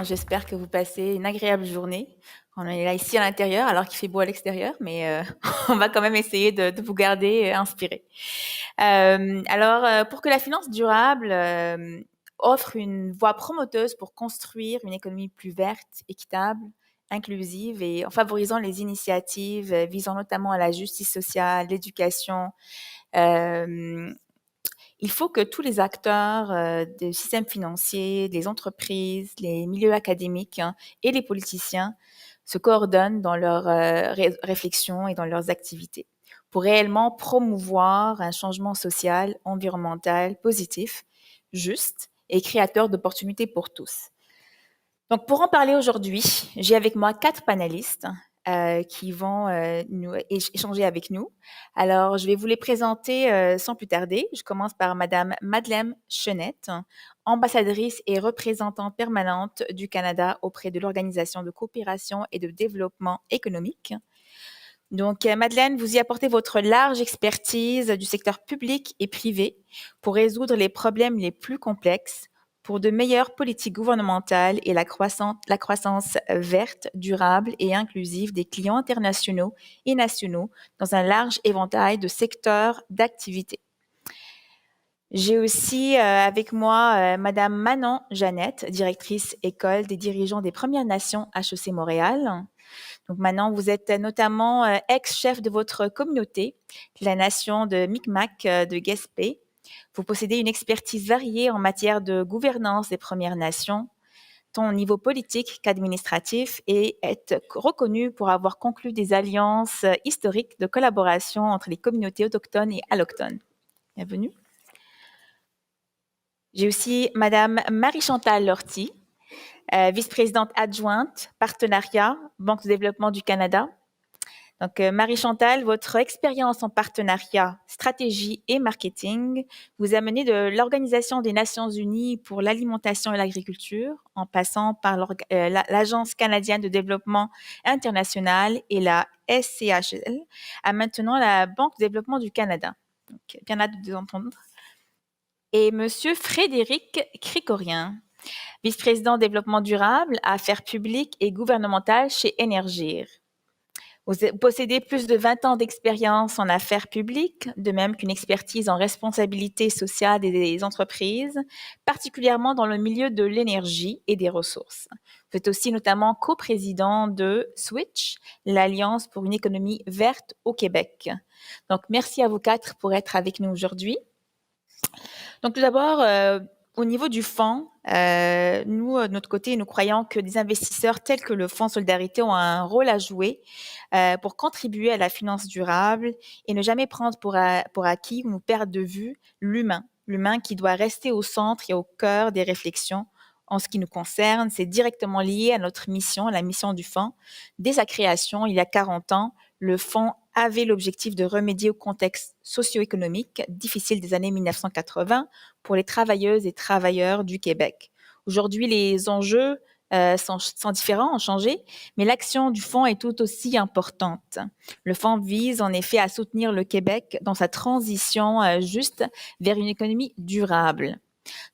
J'espère que vous passez une agréable journée. On est là ici à l'intérieur alors qu'il fait beau à l'extérieur, mais on va quand même essayer de vous garder inspiré. Pour que la finance durable offre une voie promoteuse pour construire une économie plus verte, équitable, inclusive et en favorisant les initiatives visant notamment à la justice sociale, l'éducation, euh, il faut que tous les acteurs du système financier, les entreprises, les milieux académiques et les politiciens se coordonnent dans leurs réflexions et dans leurs activités pour réellement promouvoir un changement social, environnemental, positif, juste et créateur d'opportunités pour tous. Donc, pour en parler aujourd'hui, j'ai avec moi 4 panélistes qui vont nous échanger avec nous. Alors, je vais vous les présenter sans plus tarder. Je commence par Madame Madeleine Chenette, ambassadrice et représentante permanente du Canada auprès de l'Organisation de coopération et de développement économique. Donc, Madeleine, vous y apportez votre large expertise du secteur public et privé pour résoudre les problèmes les plus complexes, pour de meilleures politiques gouvernementales et la croissance verte, durable et inclusive des clients internationaux et nationaux dans un large éventail de secteurs d'activité. J'ai aussi avec moi Madame Manon Jeannette, directrice école des dirigeants des Premières Nations HEC Montréal. Donc maintenant, vous êtes notamment ex-chef de votre communauté, la nation de Micmac de Gaspé. Vous possédez une expertise variée en matière de gouvernance des Premières Nations, tant au niveau politique qu'administratif, et êtes reconnu pour avoir conclu des alliances historiques de collaboration entre les communautés autochtones et allochtones. Bienvenue. J'ai aussi Madame Marie-Chantal Lortie, vice-présidente adjointe, partenariat, Banque de développement du Canada. Donc, Marie-Chantal, votre expérience en partenariat, stratégie et marketing vous a mené de l'Organisation des Nations Unies pour l'alimentation et l'agriculture, en passant par l'Agence canadienne de développement international et la SCHL, à maintenant la Banque de développement du Canada. Donc, bien hâte de vous entendre. Et Monsieur Frédéric Cricorien, vice-président développement durable, affaires publiques et gouvernementales chez Énergir. Vous possédez plus de 20 ans d'expérience en affaires publiques, de même qu'une expertise en responsabilité sociale des entreprises, particulièrement dans le milieu de l'énergie et des ressources. Vous êtes aussi notamment coprésident de Switch, l'Alliance pour une économie verte au Québec. Donc, merci à vous 4 pour être avec nous aujourd'hui. Donc, tout d'abord, au niveau du fonds, nous, de notre côté, nous croyons que des investisseurs tels que le Fonds Solidarité ont un rôle à jouer pour contribuer à la finance durable et ne jamais prendre pour acquis ou nous perdre de vue l'humain qui doit rester au centre et au cœur des réflexions. En ce qui nous concerne, c'est directement lié à notre mission, à la mission du fonds. Dès sa création, il y a 40 ans, le fonds avait l'objectif de remédier au contexte socio-économique difficile des années 1980 pour les travailleuses et travailleurs du Québec. Aujourd'hui, les enjeux sont différents, ont changé, mais l'action du fonds est tout aussi importante. Le fonds vise en effet à soutenir le Québec dans sa transition juste vers une économie durable.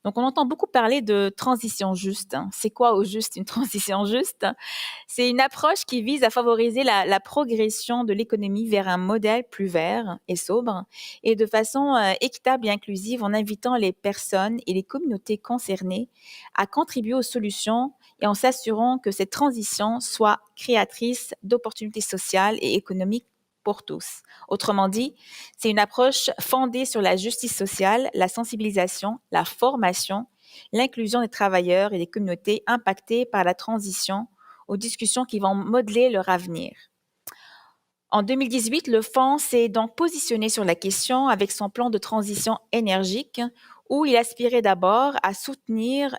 Donc, on entend beaucoup parler de transition juste. C'est quoi au juste une transition juste? C'est une approche qui vise à favoriser la progression de l'économie vers un modèle plus vert et sobre et de façon équitable et inclusive en invitant les personnes et les communautés concernées à contribuer aux solutions et en s'assurant que cette transition soit créatrice d'opportunités sociales et économiques pour tous. Autrement dit, c'est une approche fondée sur la justice sociale, la sensibilisation, la formation, l'inclusion des travailleurs et des communautés impactées par la transition aux discussions qui vont modeler leur avenir. En 2018, le Fonds s'est donc positionné sur la question avec son plan de transition énergique où il aspirait d'abord à soutenir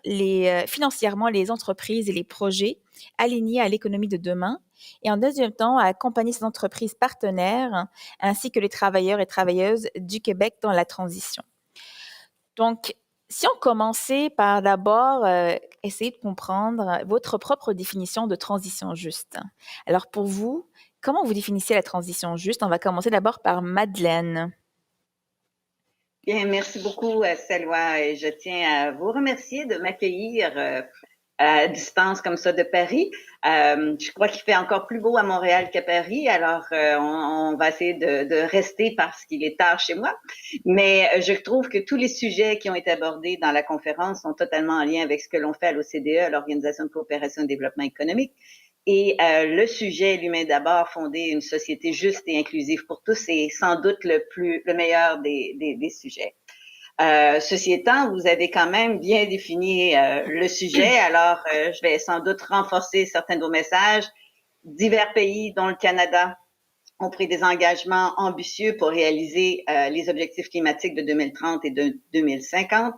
financièrement les entreprises et les projets alignés à l'économie de demain et en deuxième temps à accompagner ces entreprises partenaires ainsi que les travailleurs et travailleuses du Québec dans la transition. Donc, si on commençait par d'abord essayer de comprendre votre propre définition de transition juste. Alors pour vous, comment vous définissez la transition juste? On va commencer d'abord par Madeleine. Bien, merci beaucoup, Salwa. Et je tiens à vous remercier de m'accueillir à distance comme ça de Paris. Je crois qu'il fait encore plus beau à Montréal qu'à Paris, alors on va essayer de rester parce qu'il est tard chez moi. Mais je trouve que tous les sujets qui ont été abordés dans la conférence sont totalement en lien avec ce que l'on fait à l'OCDE, l'Organisation de coopération et de développement économique. Et le sujet, l'humain d'abord, fonder une société juste et inclusive pour tous, est sans doute le meilleur des sujets. Ceci étant, vous avez quand même bien défini le sujet, alors je vais sans doute renforcer certains de vos messages. Divers pays, dont le Canada, ont pris des engagements ambitieux pour réaliser les objectifs climatiques de 2030 et de 2050.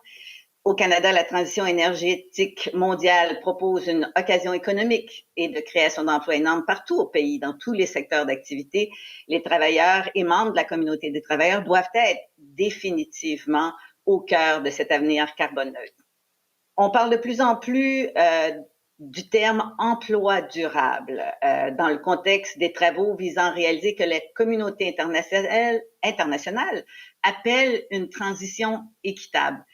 Au Canada, la transition énergétique mondiale propose une occasion économique et de création d'emplois énormes partout au pays, dans tous les secteurs d'activité. Les travailleurs et membres de la communauté des travailleurs doivent être définitivement au cœur de cet avenir carbone neutre. On parle de plus en plus du terme emploi durable dans le contexte des travaux visant à réaliser que la communauté internationale appelle une transition équitable.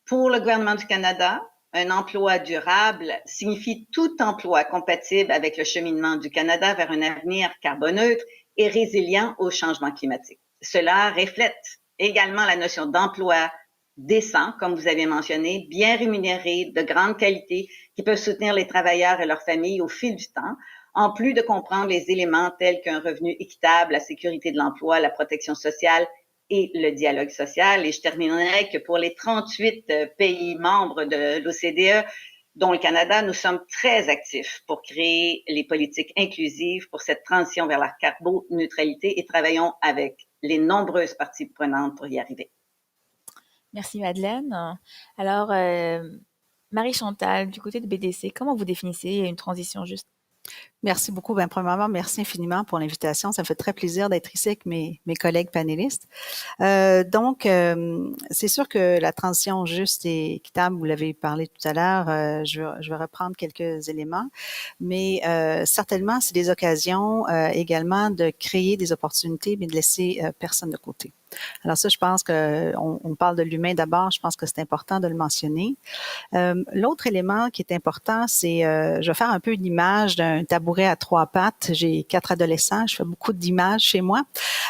Pour le gouvernement du Canada, un emploi durable signifie tout emploi compatible avec le cheminement du Canada vers un avenir carboneutre et résilient au changement climatique. Cela reflète également la notion d'emploi décent, comme vous avez mentionné, bien rémunéré, de grande qualité, qui peuvent soutenir les travailleurs et leurs familles au fil du temps, en plus de comprendre les éléments tels qu'un revenu équitable, la sécurité de l'emploi, la protection sociale et le dialogue social. Et je terminerai que pour les 38 pays membres de l'OCDE, dont le Canada, nous sommes très actifs pour créer les politiques inclusives pour cette transition vers la carboneutralité et travaillons avec les nombreuses parties prenantes pour y arriver. Merci Madeleine. Alors, Marie-Chantal, du côté de BDC, comment vous définissez une transition juste? Merci beaucoup. Bien, premièrement, merci infiniment pour l'invitation. Ça me fait très plaisir d'être ici avec mes collègues panélistes. Donc, c'est sûr que la transition juste et équitable, vous l'avez parlé tout à l'heure, je vais reprendre quelques éléments, mais certainement, c'est des occasions également de créer des opportunités, mais de laisser personne de côté. Alors ça, je pense qu'on parle de l'humain d'abord, je pense que c'est important de le mentionner. L'autre élément qui est important, c'est, je vais faire un peu une image d'un tabouret à 3 pattes. J'ai 4 adolescents, je fais beaucoup d'images chez moi.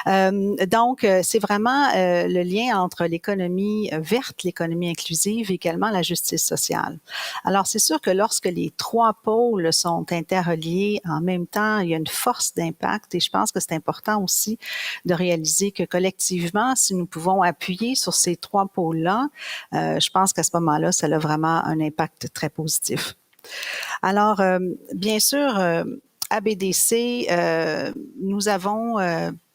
Donc, c'est vraiment le lien entre l'économie verte, l'économie inclusive et également la justice sociale. Alors, c'est sûr que lorsque les 3 pôles sont interreliés en même temps, il y a une force d'impact et je pense que c'est important aussi de réaliser que collectivement, si nous pouvons appuyer sur ces 3 pôles-là, je pense qu'à ce moment-là, ça a vraiment un impact très positif. Alors, bien sûr, à BDC, nous avons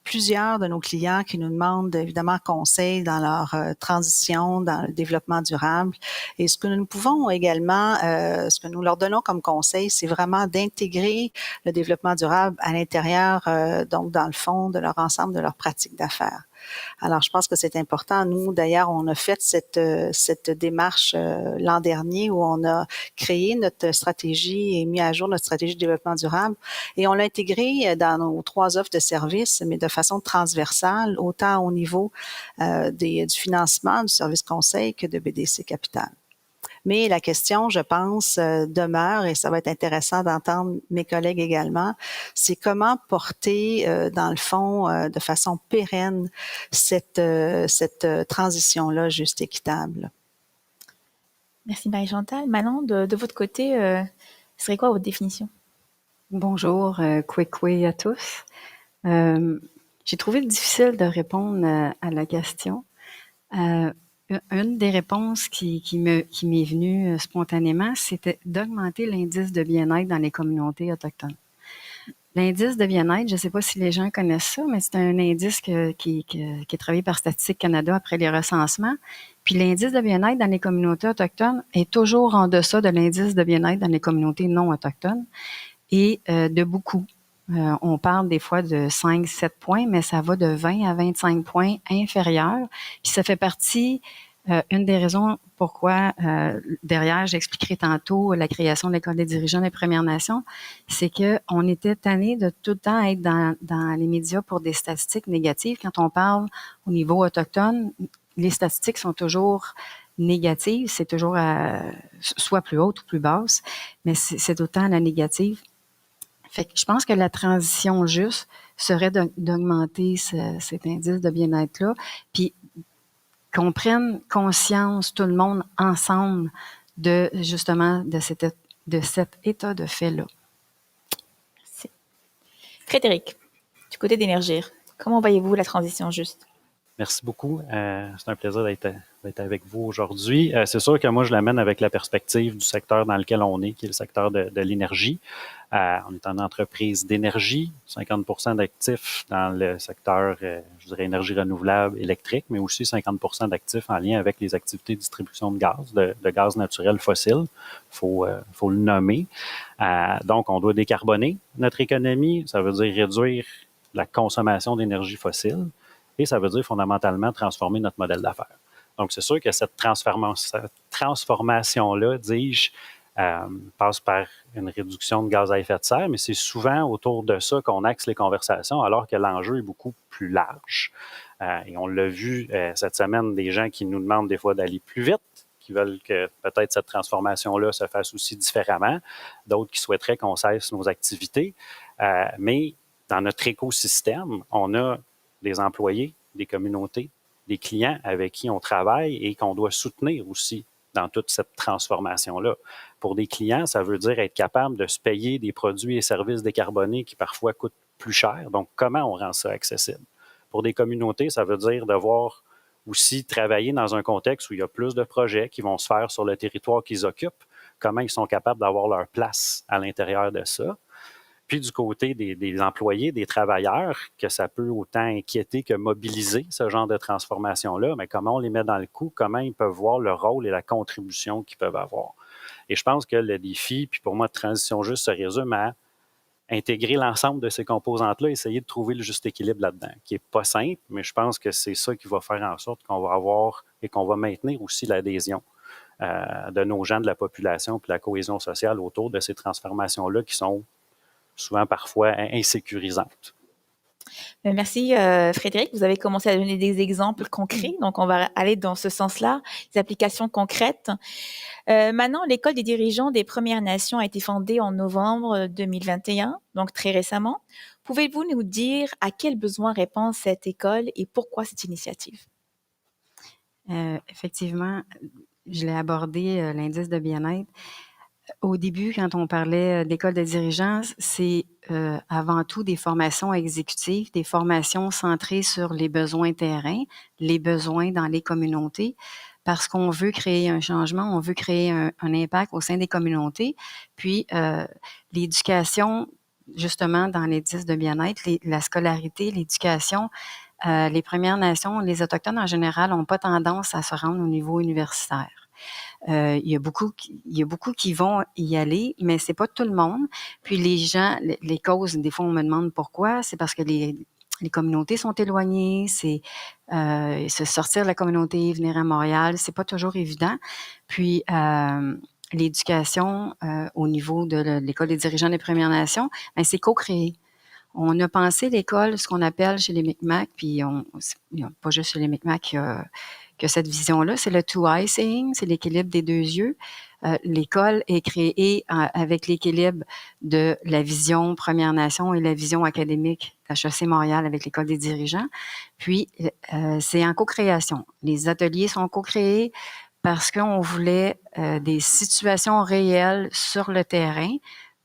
plusieurs de nos clients qui nous demandent évidemment conseil dans leur transition, dans le développement durable. Et ce que nous pouvons également, ce que nous leur donnons comme conseil, c'est vraiment d'intégrer le développement durable à l'intérieur, donc dans le fond de leur ensemble de leurs pratiques d'affaires. Alors, je pense que c'est important. Nous, d'ailleurs, on a fait cette démarche l'an dernier où on a créé notre stratégie et mis à jour notre stratégie de développement durable et on l'a intégré dans nos 3 offres de services, mais de façon transversale, autant au niveau du financement, du service conseil que de BDC Capital. Mais la question, je pense, demeure, et ça va être intéressant d'entendre mes collègues également, c'est comment porter, dans le fond, de façon pérenne, cette transition-là juste équitable. Merci Marie-Chantal. Manon, de votre côté, ce serait quoi votre définition? Bonjour, Kwekwe à tous. J'ai trouvé difficile de répondre à la question. Une des réponses qui m'est venue spontanément, c'était d'augmenter l'indice de bien-être dans les communautés autochtones. L'indice de bien-être, je ne sais pas si les gens connaissent ça, mais c'est un indice qui est travaillé par Statistique Canada après les recensements. Puis l'indice de bien-être dans les communautés autochtones est toujours en deçà de l'indice de bien-être dans les communautés non autochtones et de beaucoup. On parle des fois de 5-7 points, mais ça va de 20 à 25 points inférieurs. Puis ça fait partie, une des raisons pourquoi, derrière, j'expliquerai tantôt la création de l'École des dirigeants des Premières Nations, c'est qu'on était tanné de tout le temps être dans les médias pour des statistiques négatives. Quand on parle au niveau autochtone, les statistiques sont toujours négative, c'est toujours soit plus haute ou plus basse, mais c'est autant la négative. Fait que je pense que la transition juste serait d'augmenter cet indice de bien-être-là, puis qu'on prenne conscience, tout le monde, ensemble, justement, de cet état de fait-là. Merci. Frédéric, du côté d'Énergir, comment voyez-vous la transition juste? Merci beaucoup. C'est un plaisir d'être avec vous aujourd'hui. C'est sûr que moi, je l'amène avec la perspective du secteur dans lequel on est, qui est le secteur de l'énergie. On est en entreprise d'énergie, 50% d'actifs dans le secteur, je dirais, énergie renouvelable, électrique, mais aussi 50% d'actifs en lien avec les activités de distribution de gaz, de gaz naturel fossile. Faut le nommer. Donc, on doit décarboner notre économie. Ça veut dire réduire la consommation d'énergie fossile. Et ça veut dire fondamentalement transformer notre modèle d'affaires. Donc, c'est sûr que cette transformation-là, dis-je, passe par une réduction de gaz à effet de serre, mais c'est souvent autour de ça qu'on axe les conversations, alors que l'enjeu est beaucoup plus large. Et on l'a vu cette semaine, des gens qui nous demandent des fois d'aller plus vite, qui veulent que peut-être cette transformation-là se fasse aussi différemment, d'autres qui souhaiteraient qu'on cesse nos activités. Mais dans notre écosystème, on a des employés, des communautés, des clients avec qui on travaille et qu'on doit soutenir aussi dans toute cette transformation-là. Pour des clients, ça veut dire être capable de se payer des produits et services décarbonés qui parfois coûtent plus cher. Donc, comment on rend ça accessible? Pour des communautés, ça veut dire devoir aussi travailler dans un contexte où il y a plus de projets qui vont se faire sur le territoire qu'ils occupent. Comment ils sont capables d'avoir leur place à l'intérieur de ça? Puis du côté des employés, des travailleurs, que ça peut autant inquiéter que mobiliser ce genre de transformation-là, mais comment on les met dans le coup, comment ils peuvent voir le rôle et la contribution qu'ils peuvent avoir. Et je pense que le défi, puis pour moi, de transition juste se résume à intégrer l'ensemble de ces composantes-là, essayer de trouver le juste équilibre là-dedans, qui n'est pas simple, mais je pense que c'est ça qui va faire en sorte qu'on va avoir et qu'on va maintenir aussi l'adhésion de nos gens, de la population, puis la cohésion sociale autour de ces transformations-là qui sont souvent parfois insécurisantes. Merci Frédéric, vous avez commencé à donner des exemples concrets, donc on va aller dans ce sens-là, des applications concrètes. Maintenant, l'École des dirigeants des Premières Nations a été fondée en novembre 2021, donc très récemment. Pouvez-vous nous dire à quel besoin répond cette école et pourquoi cette initiative? Effectivement, je l'ai abordé, l'indice de bien-être. Au début, quand on parlait d'école de dirigeants, c'est avant tout des formations exécutives, des formations centrées sur les besoins terrain, les besoins dans les communautés, parce qu'on veut créer un changement, on veut créer un impact au sein des communautés. Puis, l'éducation, justement, dans les 10 de bien-être, la scolarité, l'éducation, les Premières Nations, les Autochtones en général n'ont pas tendance à se rendre au niveau universitaire. Il y a beaucoup qui vont y aller, mais c'est pas tout le monde. Puis les gens, les causes, des fois on me demande pourquoi, c'est parce que les communautés sont éloignées, c'est se sortir de la communauté, venir à Montréal, c'est pas toujours évident. Puis l'éducation au niveau de l'École des dirigeants des Premières Nations, ben, c'est co-créé. On a pensé l'école, ce qu'on appelle chez les Micmacs, puis pas juste chez les Micmacs que cette vision-là, c'est le two-eye seeing, c'est l'équilibre des deux yeux. L'école est créée avec l'équilibre de la vision Première Nation et la vision académique d'HEC Montréal avec l'École des dirigeants. Puis, c'est en co-création. Les ateliers sont co-créés parce qu'on voulait des situations réelles sur le terrain,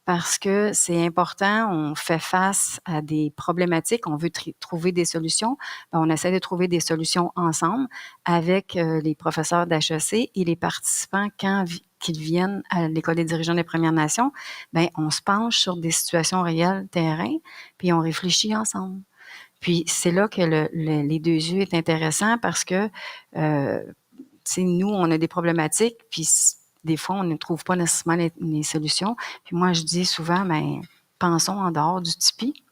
parce que c'est important, on fait face à des problématiques, on veut trouver des solutions. On essaie de trouver des solutions ensemble avec les professeurs d'HEC et les participants quand qu'ils viennent à l'École des dirigeants des Premières Nations. Bien, on se penche sur des situations réelles, terrain, puis on réfléchit ensemble. Puis c'est là que les deux yeux est intéressant parce que, nous, on a des problématiques, puis des fois, on ne trouve pas nécessairement les solutions. Puis moi, je dis souvent, ben, pensons en dehors du tipi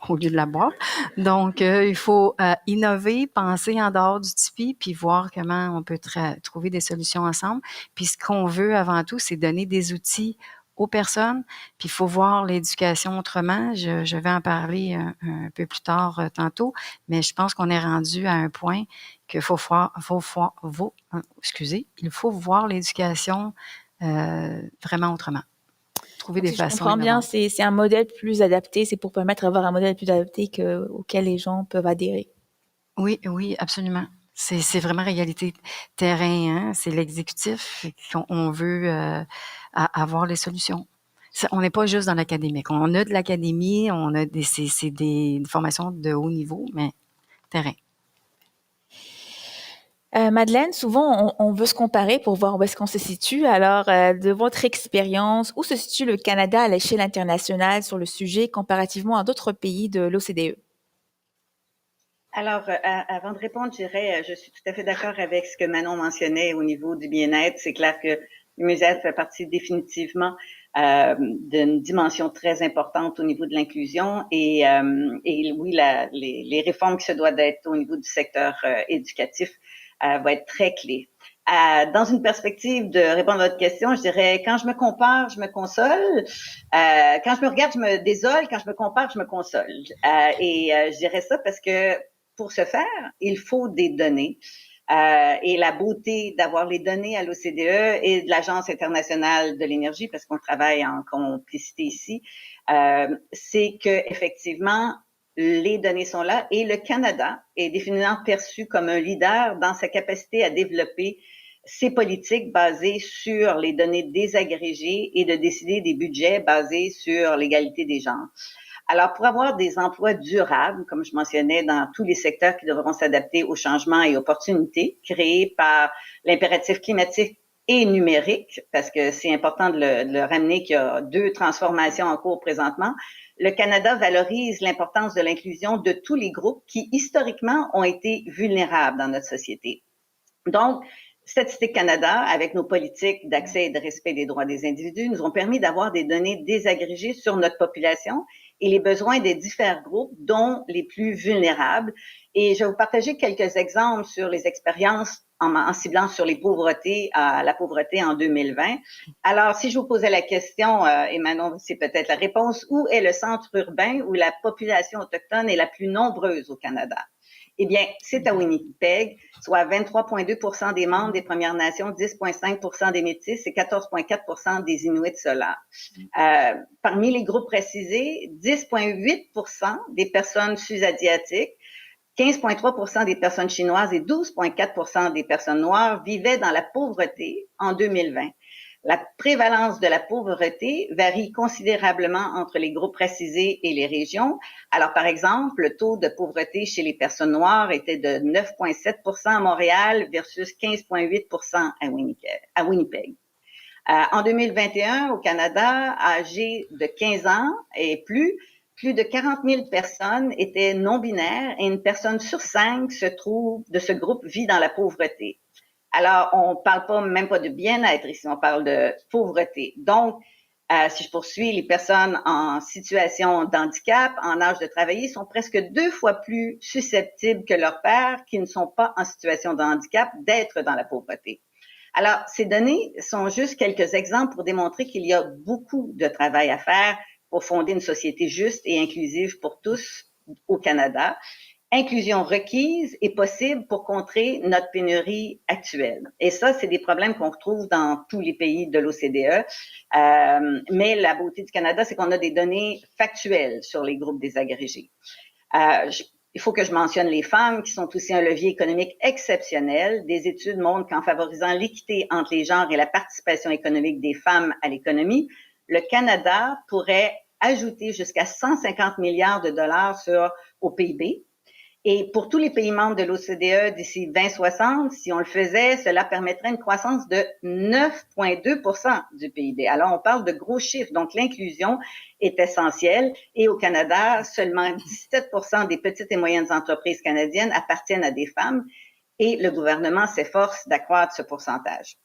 au lieu de la boîte. Donc, il faut innover, penser en dehors du tipi, puis voir comment on peut trouver des solutions ensemble. Puis ce qu'on veut avant tout, c'est donner des outils aux personnes, puis il faut voir l'éducation autrement. Je vais en parler un peu plus tard tantôt, mais je pense qu'on est rendu à un point qu'il il faut voir l'éducation vraiment autrement. Trouver Donc, des si je façons comprends bien, innovantes. c'est un modèle plus adapté, c'est pour permettre d'avoir un modèle plus adapté auquel les gens peuvent adhérer. Oui, oui, absolument. C'est vraiment réalité terrain, hein? C'est l'exécutif. On veut avoir les solutions. On n'est pas juste dans l'académique. On a de l'académie, on a c'est des formations de haut niveau, mais terrain. Madeleine, souvent on veut se comparer pour voir où est-ce qu'on se situe. Alors, de votre expérience, où se situe le Canada à l'échelle internationale sur le sujet comparativement à d'autres pays de l'OCDE? Alors, avant de répondre, je dirais, je suis tout à fait d'accord avec ce que Manon mentionnait au niveau du bien-être. C'est clair que le mieux-être fait partie définitivement d'une dimension très importante au niveau de l'inclusion et oui, les réformes qui se doivent d'être au niveau du secteur éducatif va être très clé. Dans une perspective de répondre à votre question, je dirais quand je me compare, je me console. Quand je me regarde, je me désole. Quand je me compare, je me console. Je dirais ça parce que pour ce faire, il faut des données. Et la beauté d'avoir les données à l'OCDE et de l'Agence internationale de l'énergie, parce qu'on travaille en complicité ici, c'est que effectivement les données sont là et le Canada est définitivement perçu comme un leader dans sa capacité à développer ses politiques basées sur les données désagrégées et de décider des budgets basés sur l'égalité des genres. Alors, pour avoir des emplois durables, comme je mentionnais, dans tous les secteurs qui devront s'adapter aux changements et opportunités créés par l'impératif climatique et numérique, parce que c'est important de le ramener qu'il y a 2 transformations en cours présentement, le Canada valorise l'importance de l'inclusion de tous les groupes qui, historiquement, ont été vulnérables dans notre société. Donc, Statistique Canada, avec nos politiques d'accès et de respect des droits des individus, nous ont permis d'avoir des données désagrégées sur notre population et les besoins des différents groupes, dont les plus vulnérables. Et je vais vous partager quelques exemples sur les expériences en ciblant sur la pauvreté en 2020. Alors, si je vous posais la question, et Manon, c'est peut-être la réponse, où est le centre urbain où la population autochtone est la plus nombreuse au Canada? Eh bien, c'est à Winnipeg, soit 23,2 % des membres des Premières Nations, 10,5 % des Métis et 14,4 % des Inuits solaires. Parmi les groupes précisés, 10,8 % des personnes sud-asiatiques, 15,3 % des personnes chinoises et 12,4 % des personnes noires vivaient dans la pauvreté en 2020. La prévalence de la pauvreté varie considérablement entre les groupes racisés et les régions. Alors, par exemple, le taux de pauvreté chez les personnes noires était de 9,7 % à Montréal versus 15,8 % à Winnipeg. En 2021, au Canada, âgés de 15 ans et plus de 40 000 personnes étaient non-binaires et une personne sur 5 de ce groupe vit dans la pauvreté. Alors, on parle pas même pas de bien-être ici, on parle de pauvreté. Donc, si je poursuis, les personnes en situation d'handicap, en âge de travailler, sont presque 2 fois plus susceptibles que leurs pairs qui ne sont pas en situation de handicap d'être dans la pauvreté. Alors, ces données sont juste quelques exemples pour démontrer qu'il y a beaucoup de travail à faire pour fonder une société juste et inclusive pour tous au Canada. Inclusion requise et possible pour contrer notre pénurie actuelle. Et ça, c'est des problèmes qu'on retrouve dans tous les pays de l'OCDE. Mais la beauté du Canada, c'est qu'on a des données factuelles sur les groupes désagrégés. Il faut que je mentionne les femmes qui sont aussi un levier économique exceptionnel. Des études montrent qu'en favorisant l'équité entre les genres et la participation économique des femmes à l'économie, le Canada pourrait ajouter jusqu'à 150 milliards de dollars au PIB. Et pour tous les pays membres de l'OCDE d'ici 2060, si on le faisait, cela permettrait une croissance de 9,2 % du PIB. Alors, on parle de gros chiffres. Donc, l'inclusion est essentielle. Et au Canada, seulement 17 % des petites et moyennes entreprises canadiennes appartiennent à des femmes et le gouvernement s'efforce d'accroître ce pourcentage.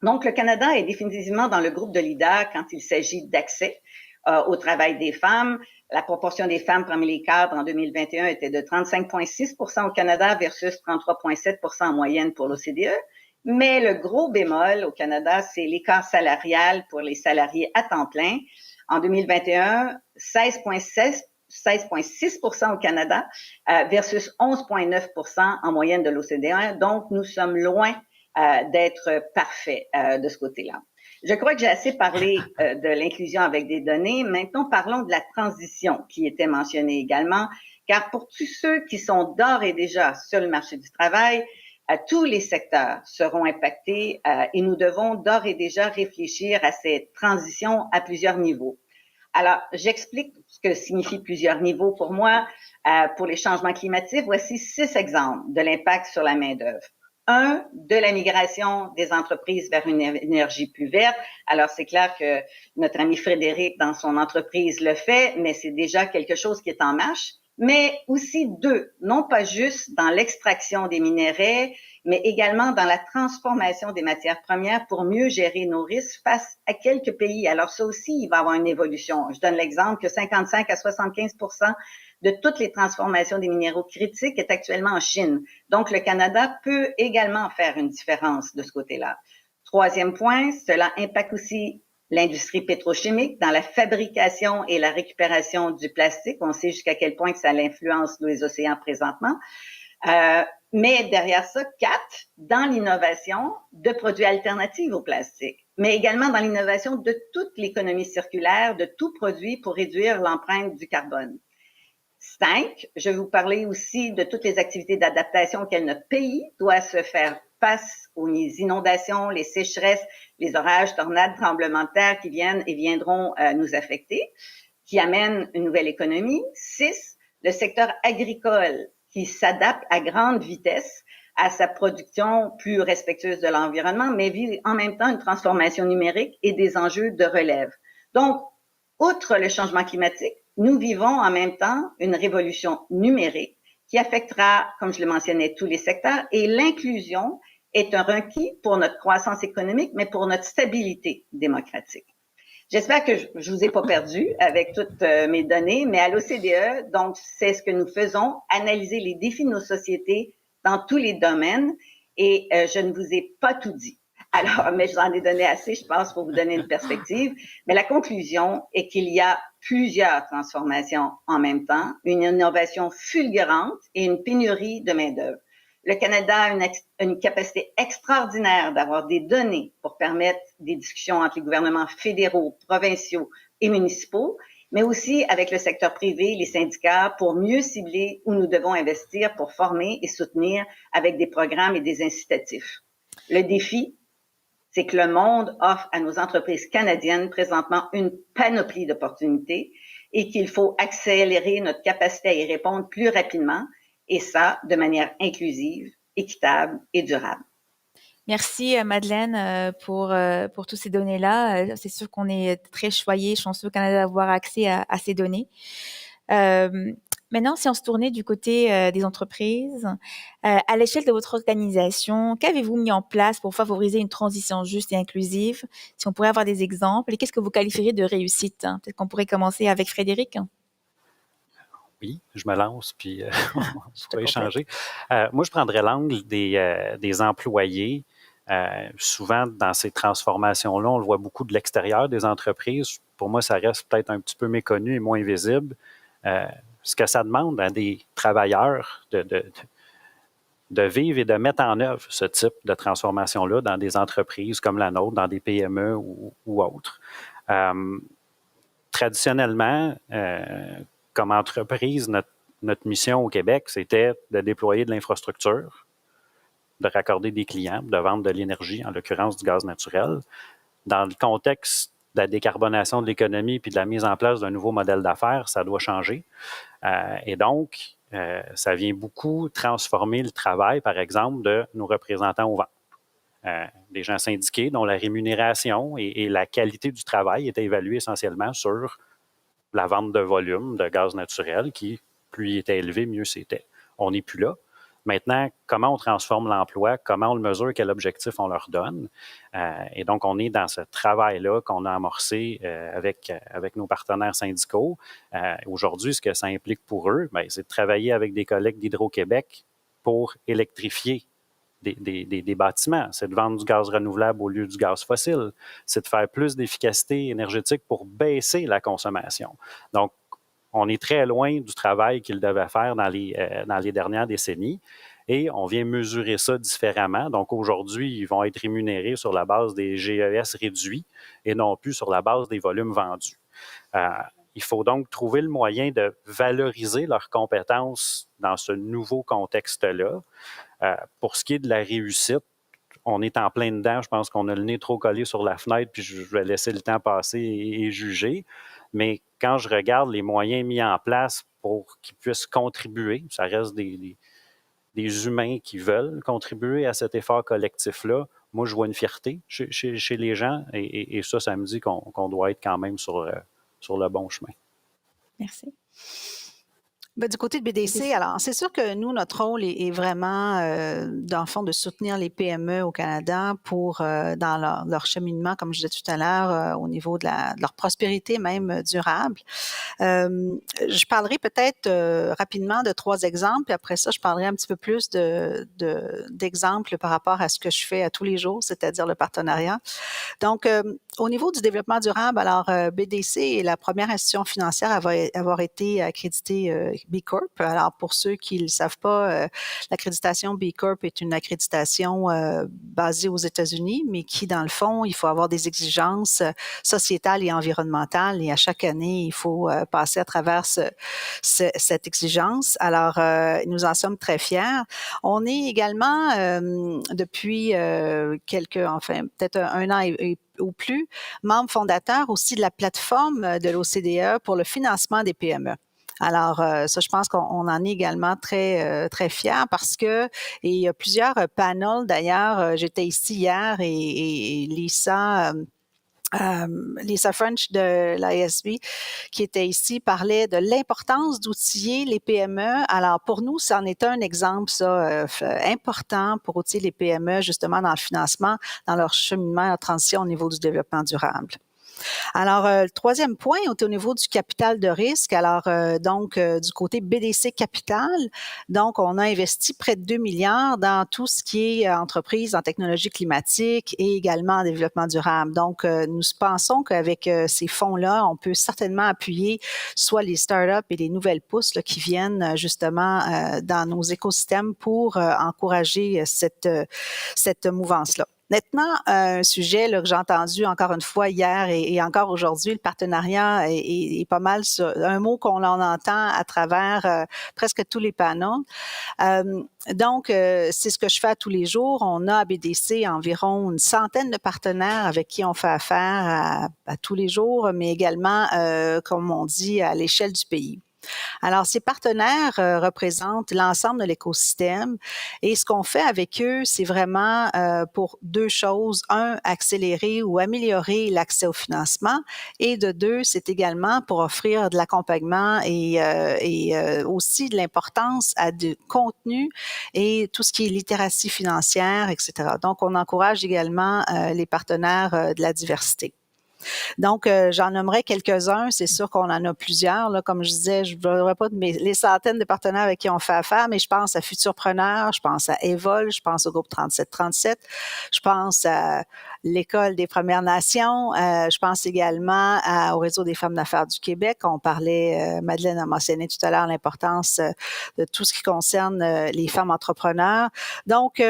Donc, le Canada est définitivement dans le groupe de leaders quand il s'agit d'accès au travail des femmes. La proportion des femmes parmi les cadres en 2021 était de 35,6 % au Canada versus 33,7 % en moyenne pour l'OCDE. Mais le gros bémol au Canada, c'est l'écart salarial pour les salariés à temps plein. En 2021, 16,6% au Canada versus 11,9% en moyenne de l'OCDE. Donc, nous sommes loin d'être parfaits de ce côté-là. Je crois que j'ai assez parlé de l'inclusion avec des données. Maintenant, parlons de la transition qui était mentionnée également, car pour tous ceux qui sont d'ores et déjà sur le marché du travail, tous les secteurs seront impactés et nous devons d'ores et déjà réfléchir à cette transition à plusieurs niveaux. Alors, j'explique ce que signifie plusieurs niveaux pour moi. Pour les changements climatiques, voici 6 exemples de l'impact sur la main-d'œuvre. 1, de la migration des entreprises vers une énergie plus verte. Alors, c'est clair que notre ami Frédéric, dans son entreprise, le fait, mais c'est déjà quelque chose qui est en marche. Mais aussi 2, non pas juste dans l'extraction des minerais, mais également dans la transformation des matières premières pour mieux gérer nos risques face à quelques pays. Alors ça aussi, il va y avoir une évolution. Je donne l'exemple que 55 à 75% de toutes les transformations des minéraux critiques est actuellement en Chine. Donc, le Canada peut également faire une différence de ce côté-là. 3e point, cela impacte aussi l'industrie pétrochimique dans la fabrication et la récupération du plastique. On sait jusqu'à quel point que ça influence les océans présentement. Mais derrière ça, 4, dans l'innovation de produits alternatifs au plastique, mais également dans l'innovation de toute l'économie circulaire, de tout produit pour réduire l'empreinte du carbone. 5, je vais vous parler aussi de toutes les activités d'adaptation auxquelles notre pays doit se faire face aux inondations, les sécheresses, les orages, tornades, tremblements de terre qui viennent et viendront nous affecter, qui amènent une nouvelle économie. 6, le secteur agricole qui s'adapte à grande vitesse à sa production plus respectueuse de l'environnement, mais vit en même temps une transformation numérique et des enjeux de relève. Donc, outre le changement climatique, nous vivons en même temps une révolution numérique qui affectera, comme je le mentionnais, tous les secteurs, et l'inclusion est un requis pour notre croissance économique, mais pour notre stabilité démocratique. J'espère que je vous ai pas perdu avec toutes mes données, mais à l'OCDE, donc, c'est ce que nous faisons, analyser les défis de nos sociétés dans tous les domaines, et je ne vous ai pas tout dit. Alors, mais je vous en ai donné assez, je pense, pour vous donner une perspective. Mais la conclusion est qu'il y a plusieurs transformations en même temps, une innovation fulgurante et une pénurie de main-d'œuvre. Le Canada a une capacité extraordinaire d'avoir des données pour permettre des discussions entre les gouvernements fédéraux, provinciaux et municipaux, mais aussi avec le secteur privé, les syndicats, pour mieux cibler où nous devons investir pour former et soutenir avec des programmes et des incitatifs. Le défi, c'est que le monde offre à nos entreprises canadiennes présentement une panoplie d'opportunités et qu'il faut accélérer notre capacité à y répondre plus rapidement, et ça de manière inclusive, équitable et durable. Merci Madeleine pour toutes ces données-là. C'est sûr qu'on est très choyés, chanceux au Canada d'avoir accès à ces données. Maintenant, si on se tournait du côté des entreprises, à l'échelle de votre organisation, qu'avez-vous mis en place pour favoriser une transition juste et inclusive? Si on pourrait avoir des exemples, et qu'est-ce que vous qualifieriez de réussite? Peut-être qu'on pourrait commencer avec Frédéric. Oui, je me lance, puis on pourrait échanger. Moi, je prendrais l'angle des employés. Souvent, dans ces transformations-là, on le voit beaucoup de l'extérieur des entreprises. Pour moi, ça reste peut-être un petit peu méconnu et moins visible. Ce que ça demande à des travailleurs de vivre et de mettre en œuvre ce type de transformation-là dans des entreprises comme la nôtre, dans des PME ou autres. Traditionnellement, comme entreprise, notre mission au Québec, c'était de déployer de l'infrastructure, de raccorder des clients, de vendre de l'énergie, en l'occurrence du gaz naturel. Dans le contexte de la décarbonation de l'économie puis de la mise en place d'un nouveau modèle d'affaires, ça doit changer. Et donc, ça vient beaucoup transformer le travail, par exemple, de nos représentants aux ventes. Des gens syndiqués dont la rémunération et la qualité du travail étaient évaluées essentiellement sur la vente de volume de gaz naturel qui, plus il était élevé, mieux c'était. On n'est plus là. Maintenant, comment on transforme l'emploi, comment on le mesure, quel objectif on leur donne. Et donc, on est dans ce travail-là qu'on a amorcé avec nos partenaires syndicaux. Aujourd'hui, ce que ça implique pour eux, c'est de travailler avec des collègues d'Hydro-Québec pour électrifier des bâtiments, c'est de vendre du gaz renouvelable au lieu du gaz fossile, c'est de faire plus d'efficacité énergétique pour baisser la consommation. Donc, on est très loin du travail qu'ils devaient faire dans les dernières décennies et on vient mesurer ça différemment. Donc, aujourd'hui, ils vont être rémunérés sur la base des GES réduits et non plus sur la base des volumes vendus. Il faut donc trouver le moyen de valoriser leurs compétences dans ce nouveau contexte-là. Pour ce qui est de la réussite, on est en plein dedans. Je pense qu'on a le nez trop collé sur la fenêtre, puis je vais laisser le temps passer et juger. Mais quand je regarde les moyens mis en place pour qu'ils puissent contribuer, ça reste des humains qui veulent contribuer à cet effort collectif-là. Moi, je vois une fierté chez les gens et ça me dit qu'on doit être quand même sur le bon chemin. Merci. Ben, du côté de BDC, alors c'est sûr que nous, notre rôle est vraiment, dans le fond, de soutenir les PME au Canada pour dans leur cheminement, comme je disais tout à l'heure, au niveau de leur prospérité même durable. Je parlerai peut-être rapidement de 3 exemples, puis après ça, je parlerai un petit peu plus d'exemples par rapport à ce que je fais à tous les jours, c'est-à-dire le partenariat. Donc, au niveau du développement durable, alors BDC est la première institution financière à avoir été accréditée B Corp. Alors, pour ceux qui ne le savent pas, l'accréditation B Corp est une accréditation basée aux États-Unis, mais qui, dans le fond, il faut avoir des exigences sociétales et environnementales. Et à chaque année, il faut passer à travers cette exigence. Alors, nous en sommes très fiers. On est également, depuis peut-être un an ou plus, membre fondateur aussi de la plateforme de l'OCDE pour le financement des PME. Alors, ça, je pense qu'on en est également très, très fiers parce que, et il y a plusieurs panels d'ailleurs, j'étais ici hier et Lisa French de l'ASB qui était ici parlait de l'importance d'outiller les PME. Alors, pour nous, ça en est un exemple, ça, important pour outiller les PME justement dans le financement, dans leur cheminement en transition au niveau du développement durable. Alors, le troisième point est au niveau du capital de risque. Alors, du côté BDC Capital, donc, on a investi près de 2 milliards dans tout ce qui est entreprise en technologie climatique et également en développement durable. Donc, nous pensons qu'avec ces fonds-là, on peut certainement appuyer soit les startups et les nouvelles pousses là, qui viennent justement dans nos écosystèmes pour encourager cette mouvance-là. Maintenant, un sujet là, que j'ai entendu encore une fois hier et encore aujourd'hui, le partenariat est pas mal sur un mot qu'on en entend à travers presque tous les panels. C'est ce que je fais à tous les jours. On a à BDC environ une centaine de partenaires avec qui on fait affaire à tous les jours, mais également, comme on dit, à l'échelle du pays. Alors, ces partenaires représentent l'ensemble de l'écosystème et ce qu'on fait avec eux, c'est vraiment pour 2 choses. 1, accélérer ou améliorer l'accès au financement et de 2, c'est également pour offrir de l'accompagnement et aussi de l'importance à du contenu et tout ce qui est littératie financière, etc. Donc, on encourage également les partenaires de la diversité. Donc, j'en nommerai quelques-uns. C'est sûr qu'on en a plusieurs. Là, comme je disais, je ne parlerai pas de les centaines de partenaires avec qui on fait affaire, mais je pense à Futurpreneur, je pense à Evol, je pense au groupe 3737, je pense à l'École des Premières Nations, je pense également au Réseau des femmes d'affaires du Québec. On parlait, Madeleine a mentionné tout à l'heure l'importance de tout ce qui concerne les femmes entrepreneurs. Donc,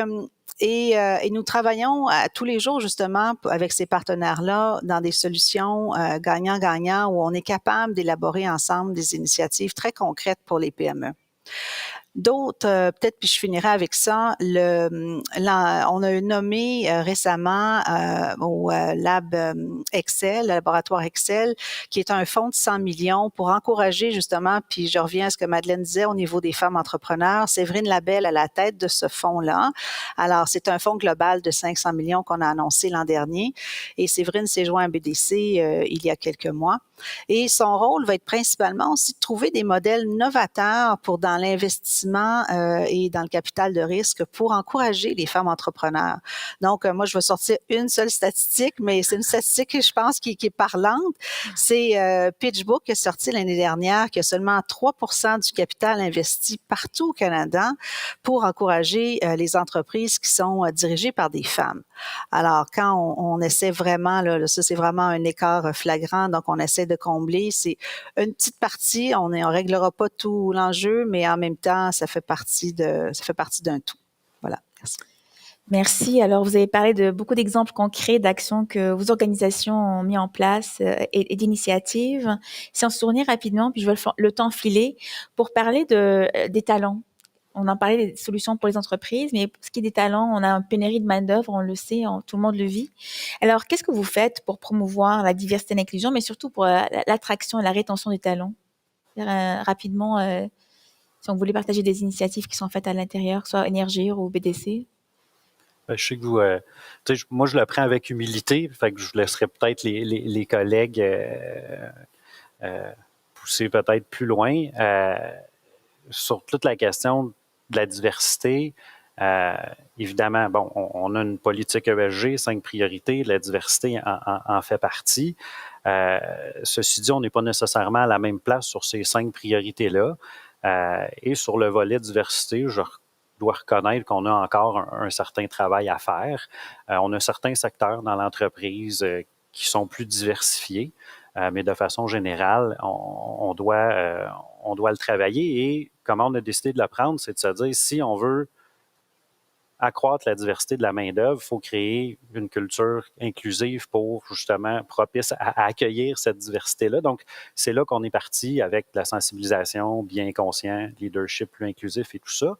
et nous travaillons tous les jours justement avec ces partenaires-là dans des solutions gagnant-gagnant où on est capable d'élaborer ensemble des initiatives très concrètes pour les PME. D'autres, peut-être, puis je finirai avec ça, on a nommé récemment au Lab Excel, le laboratoire Excel, qui est un fonds de 100 millions pour encourager justement, puis je reviens à ce que Madeleine disait au niveau des femmes entrepreneurs, Séverine Labelle à la tête de ce fonds-là. Alors, c'est un fonds global de 500 millions qu'on a annoncé l'an dernier et Séverine s'est joint à BDC il y a quelques mois. Et son rôle va être principalement aussi de trouver des modèles novateurs pour dans l'investissement investissement et dans le capital de risque pour encourager les femmes entrepreneurs. Donc, moi, je vais sortir une seule statistique, mais c'est une statistique que je pense qui est parlante. C'est PitchBook qui est sorti l'année dernière, qui a seulement 3% du capital investi partout au Canada pour encourager les entreprises qui sont dirigées par des femmes. Alors, quand on essaie vraiment, là, ça c'est vraiment un écart flagrant, donc on essaie de combler. C'est une petite partie, on ne réglera pas tout l'enjeu, mais en même temps, ça fait partie d'un tout. Voilà, merci. Merci. Alors, vous avez parlé de beaucoup d'exemples concrets d'actions que vos organisations ont mis en place et d'initiatives. Si on se tournait rapidement, puis je vois le temps filer, pour parler des talents. On en parlait des solutions pour les entreprises, mais pour ce qui est des talents, on a une pénurie de main-d'œuvre, on le sait, tout le monde le vit. Alors, qu'est-ce que vous faites pour promouvoir la diversité et l'inclusion, mais surtout pour l'attraction et la rétention des talents? Rapidement, si on voulait partager des initiatives qui sont faites à l'intérieur, soit Énergir ou BDC. Je sais que vous, moi, je le prends avec humilité, fait que je vous laisserai peut-être les collègues pousser peut-être plus loin. Sur toute la question de la diversité, évidemment, bon, on a une politique ESG, 5 priorités, la diversité en fait partie. Ceci dit, on n'est pas nécessairement à la même place sur ces 5 priorités-là. Et sur le volet diversité, je dois reconnaître qu'on a encore un certain travail à faire. On a certains secteurs dans l'entreprise qui sont plus diversifiés, mais de façon générale, on doit le travailler. Et comment on a décidé de le prendre, c'est de se dire, si on veut accroître la diversité de la main-d'œuvre, il faut créer une culture inclusive pour justement propice à accueillir cette diversité-là. Donc, c'est là qu'on est parti avec la sensibilisation, bien conscient, leadership plus inclusif et tout ça.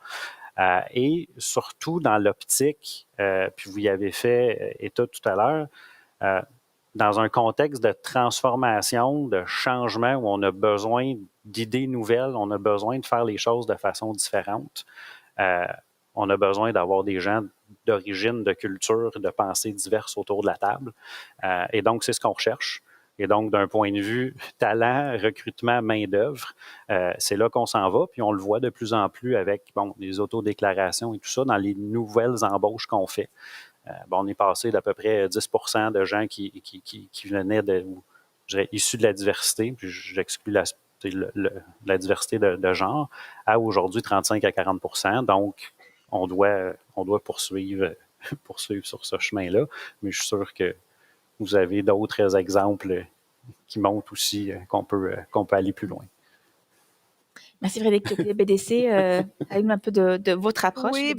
Et surtout dans l'optique, puis vous y avez fait état tout à l'heure, dans un contexte de transformation, de changement où on a besoin d'idées nouvelles, on a besoin de faire les choses de façon différente. On a besoin d'avoir des gens d'origine, de culture, de pensées diverses autour de la table. Et donc, c'est ce qu'on recherche. Et donc, d'un point de vue talent, recrutement, main-d'œuvre, c'est là qu'on s'en va. Puis on le voit de plus en plus avec les autodéclarations et tout ça dans les nouvelles embauches qu'on fait. On est passé d'à peu près 10% de gens qui venaient issus de la diversité, puis j'exclus la diversité de genre, à aujourd'hui 35 à 40%. Donc, on doit poursuivre sur ce chemin-là. Mais je suis sûr que vous avez d'autres exemples qui montrent aussi qu'on peut aller plus loin. Merci Frédéric Cloutier, BDC. Parlez-nous un peu de votre approche. Oui,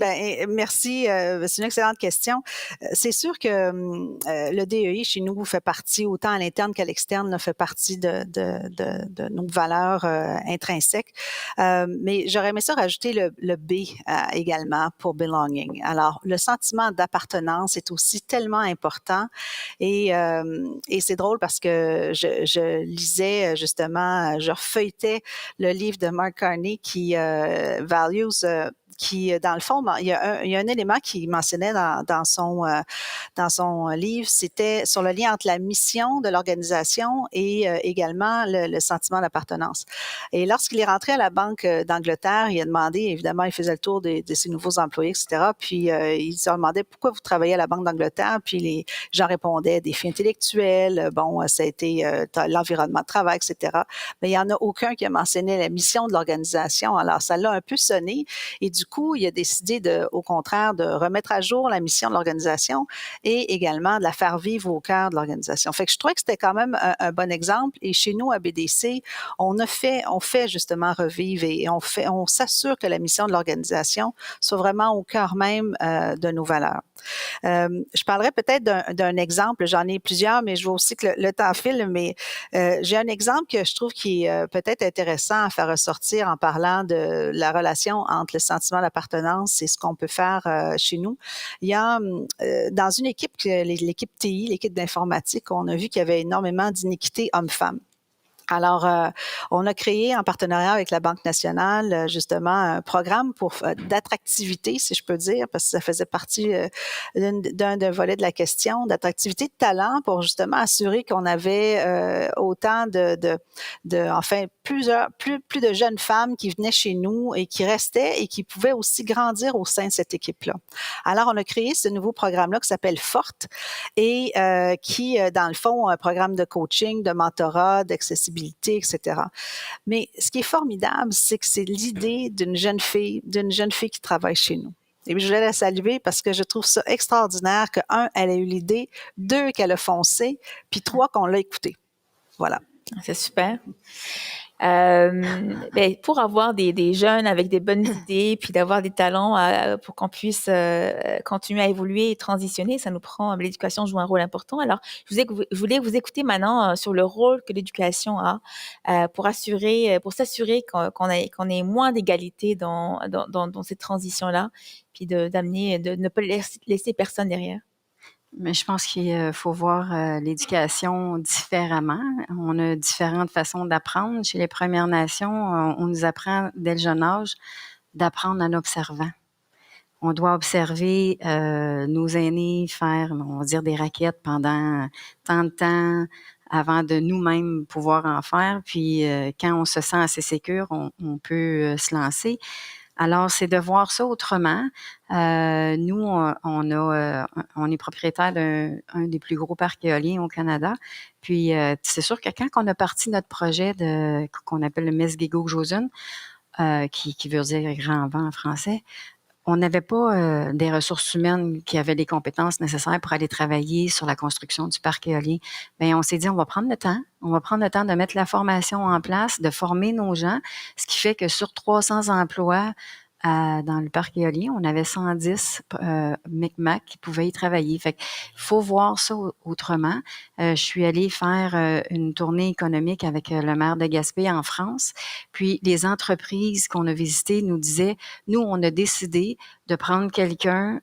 merci. C'est une excellente question. C'est sûr que le DEI chez nous fait partie, autant à l'interne qu'à l'externe, fait partie de nos valeurs intrinsèques. Mais j'aurais aimé ça rajouter le B également pour belonging. Alors, le sentiment d'appartenance est aussi tellement important. Et c'est drôle parce que je lisais justement, je feuilletais le livre de Mark Carney qui Values, qui dans le fond, il y a un élément qu'il mentionnait dans son livre, c'était sur le lien entre la mission de l'organisation et également le sentiment d'appartenance. Et lorsqu'il est rentré à la Banque d'Angleterre, il a demandé, évidemment, il faisait le tour de ses nouveaux employés, etc. Puis il se demandait pourquoi vous travaillez à la Banque d'Angleterre. Puis les gens répondaient défis intellectuels, ça a été l'environnement de travail, etc. Mais il n'y en a aucun qui a mentionné la mission de l'organisation. Alors, ça l'a un peu sonné. Et du coup, il a décidé au contraire, de remettre à jour la mission de l'organisation et également de la faire vivre au cœur de l'organisation. Fait que je trouvais que c'était quand même un bon exemple. Et chez nous, à BDC, on fait justement revivre et on s'assure que la mission de l'organisation soit vraiment au cœur même de nos valeurs. Je parlerai peut-être d'un exemple, j'en ai plusieurs, mais je vois aussi que le temps file, mais j'ai un exemple que je trouve qui est peut-être intéressant à faire ressortir en parlant de la relation entre le sentiment d'appartenance et ce qu'on peut faire chez nous. Il y a dans une équipe, l'équipe TI, l'équipe d'informatique, on a vu qu'il y avait énormément d'inéquité hommes-femmes. Alors, on a créé en partenariat avec la Banque nationale, justement, un programme d'attractivité, si je peux dire, parce que ça faisait partie d'un volet de la question, d'attractivité de talent pour justement assurer qu'on avait autant enfin, plus de jeunes femmes qui venaient chez nous et qui restaient et qui pouvaient aussi grandir au sein de cette équipe-là. Alors, on a créé ce nouveau programme-là qui s'appelle Forte et qui, dans le fond, un programme de coaching, de mentorat, d'accessibilité, etc. Mais ce qui est formidable, c'est que c'est l'idée d'une jeune fille qui travaille chez nous. Et puis, je voulais la saluer parce que je trouve ça extraordinaire que, un, elle a eu l'idée, deux, qu'elle a foncé, puis trois, qu'on l'a écoutée. Voilà. C'est super. Pour avoir des jeunes avec des bonnes idées, puis d'avoir des talents pour qu'on puisse continuer à évoluer et transitionner, ça nous prend, l'éducation joue un rôle important. Alors, je voulais vous écouter maintenant sur le rôle que l'éducation a pour s'assurer qu'on ait moins d'égalité dans cette transition-là, puis de ne pas laisser personne derrière. Mais je pense qu'il faut voir l'éducation différemment. On a différentes façons d'apprendre. Chez les Premières Nations, on nous apprend dès le jeune âge d'apprendre en observant. On doit observer nos aînés faire, on va dire, des raquettes pendant tant de temps avant de nous-mêmes pouvoir en faire. Puis quand on se sent assez sécure, on peut se lancer. Alors, c'est de voir ça autrement. Nous, on est propriétaire d'un des plus gros parcs éoliens au Canada. Puis, c'est sûr que quand on a parti notre projet qu'on appelle le Mesgi'gug-Jozun, qui veut dire grand vent en français, on n'avait pas des ressources humaines qui avaient les compétences nécessaires pour aller travailler sur la construction du parc éolien. Bien, on s'est dit, on va prendre le temps de mettre la formation en place, de former nos gens, ce qui fait que sur 300 emplois dans le parc éolien, on avait 110 Micmac qui pouvaient y travailler. Fait qu'il faut voir ça autrement. Je suis allée faire une tournée économique avec le maire de Gaspé en France. Puis les entreprises qu'on a visitées nous disaient, nous, on a décidé de prendre quelqu'un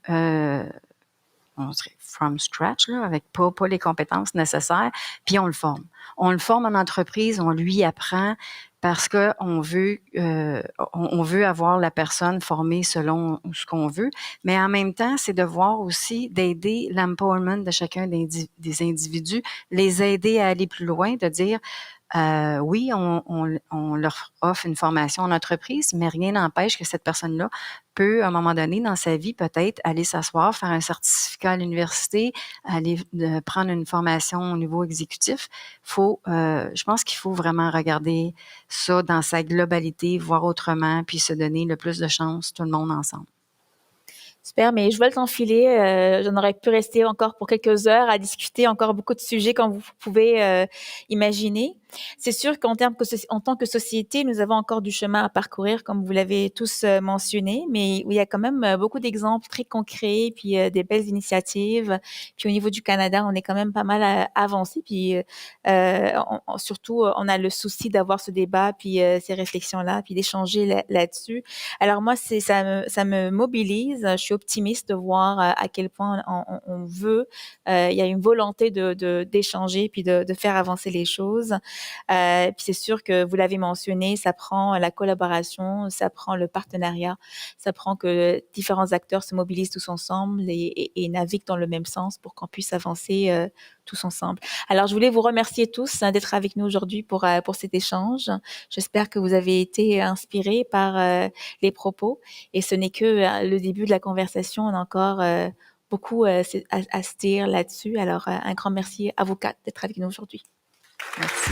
on dirait from scratch, là, avec pas les compétences nécessaires, puis on le forme. On le forme en entreprise, on lui apprend parce que on veut avoir la personne formée selon ce qu'on veut, mais en même temps, c'est de voir aussi d'aider l'empowerment de chacun des individus, les aider à aller plus loin, de dire oui, on leur offre une formation en entreprise, mais rien n'empêche que cette personne-là peut, à un moment donné dans sa vie, peut-être aller s'asseoir, faire un certificat à l'université, aller prendre une formation au niveau exécutif. Je pense qu'il faut vraiment regarder ça dans sa globalité, voir autrement, puis se donner le plus de chance, tout le monde ensemble. Super, mais je vois le temps filer. J'en aurais pu rester encore pour quelques heures à discuter encore beaucoup de sujets comme vous pouvez imaginer. C'est sûr qu'en tant que société, nous avons encore du chemin à parcourir, comme vous l'avez tous mentionné, mais il y a quand même beaucoup d'exemples très concrets, puis des belles initiatives. Puis au niveau du Canada, on est quand même pas mal avancé. Puis surtout, on a le souci d'avoir ce débat, puis ces réflexions-là, puis d'échanger là-dessus. Alors moi, ça me mobilise. Je suis optimiste de voir à quel point on veut. Il y a une volonté d'échanger, puis de faire avancer les choses. Puis c'est sûr que vous l'avez mentionné, ça prend la collaboration, ça prend le partenariat, ça prend que différents acteurs se mobilisent tous ensemble et naviguent dans le même sens pour qu'on puisse avancer tous ensemble. Alors, je voulais vous remercier tous d'être avec nous aujourd'hui pour cet échange. J'espère que vous avez été inspirés par les propos et ce n'est que le début de la conversation. On a encore beaucoup à se dire là-dessus. Alors, un grand merci à vous quatre d'être avec nous aujourd'hui. Merci.